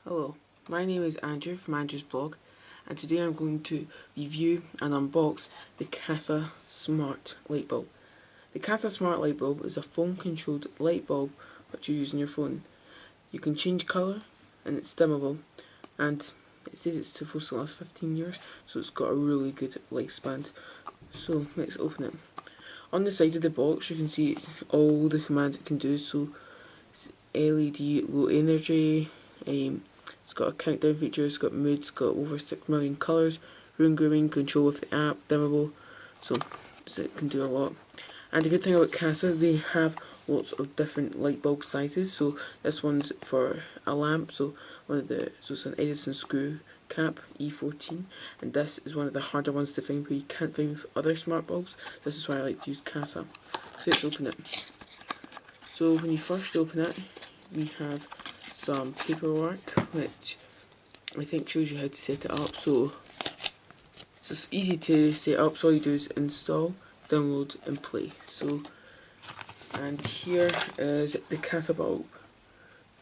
Hello, my name is Andrew from Andrew's blog, and today I'm going to review and unbox the Kasa Smart Light Bulb. The Kasa Smart Light Bulb is a phone controlled light bulb that you use on your phone. You can change colour and it's dimmable, and it says it's supposed to last 15 years, so it's got a really good lifespan. So let's open it. On the side of the box you can see all the commands it can do, so it's LED low energy, it's got a countdown feature, it's got mood, it's got over 6 million colours, room grooming, control with the app, dimmable, so it can do a lot. And the good thing about Kasa, they have lots of different light bulb sizes. So this one's for a lamp, so it's an Edison screw cap E14, and this is one of the harder ones to find where you can't find with other smart bulbs. This is why I like to use Kasa. So let's open it. So when you first open it, we have some paperwork which I think shows you how to set it up. So it's easy to set up, so all you do is install, download and play. So, and here is the Kasa bulb.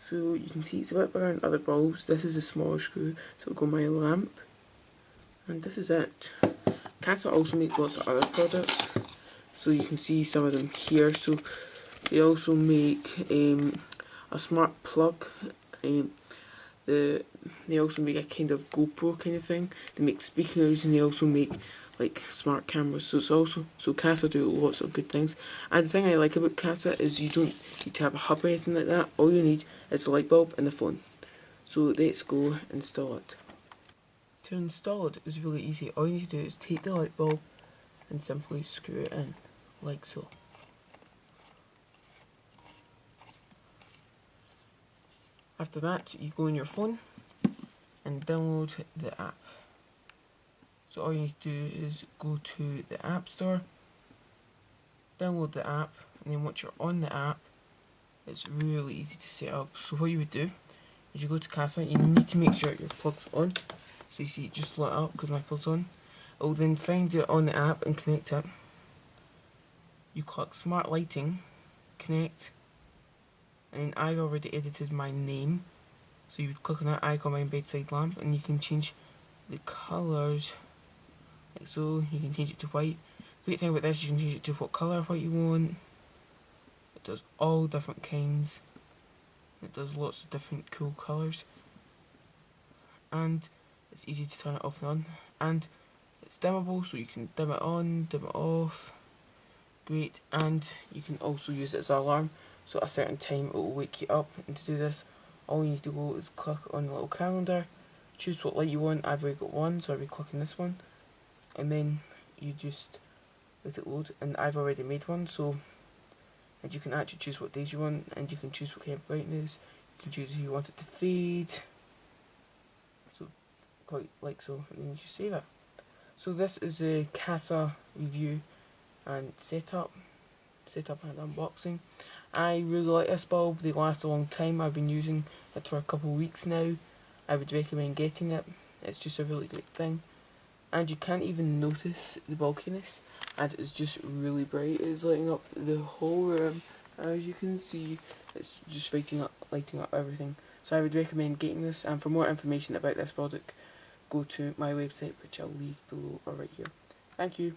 So you can see it's a bit bigger than other bulbs. This is a smaller screw, so it'll go my lamp, and this is it. Kasa also makes lots of other products, so you can see some of them here. So they also make a smart plug. They also make a kind of GoPro kind of thing. They make speakers, and they also make like smart cameras. So Kasa do lots of good things. And the thing I like about Kasa is you don't need to have a hub or anything like that. All you need is a light bulb and the phone. So let's go install it. To install it is really easy. All you need to do is take the light bulb and simply screw it in, like so. After that, you go on your phone and download the app. So all you need to do is go to the App Store, download the app, and then once you're on the app, it's really easy to set up. So what you would do is you go to Kasa, you need to make sure your plug's on. So you see it just lit up because my plug's on. It will then find it on the app and connect it. You click Smart Lighting, Connect, and I already edited my name, so you would click on that icon, my bedside lamp, and you can change the colours like so. You can change it to white. Great thing about this, you can change it to what colour white you want. It does all different kinds. It does lots of different cool colours, and it's easy to turn it off and on, and it's dimmable, so you can dim it on, dim it off. Great. And you can also use it as an alarm, so at a certain time it will wake you up. And to do this, all you need to go is click on the little calendar, choose what light you want. I've already got one, so I'll be clicking this one, and then you just let it load. And I've already made one, so, and you can actually choose what days you want, and you can choose what kind of brightness. You can choose if you want it to fade, so quite like so, and then you just save it. So this is a Kasa review and setup and unboxing. I really like this bulb. They last a long time. I've been using it for a couple of weeks now. I would recommend getting it. It's just a really great thing, and you can't even notice the bulkiness, and it's just really bright. It's lighting up the whole room. As you can see, it's just lighting up everything. So I would recommend getting this, and for more information about this product, go to my website, which I'll leave below or right here. Thank you.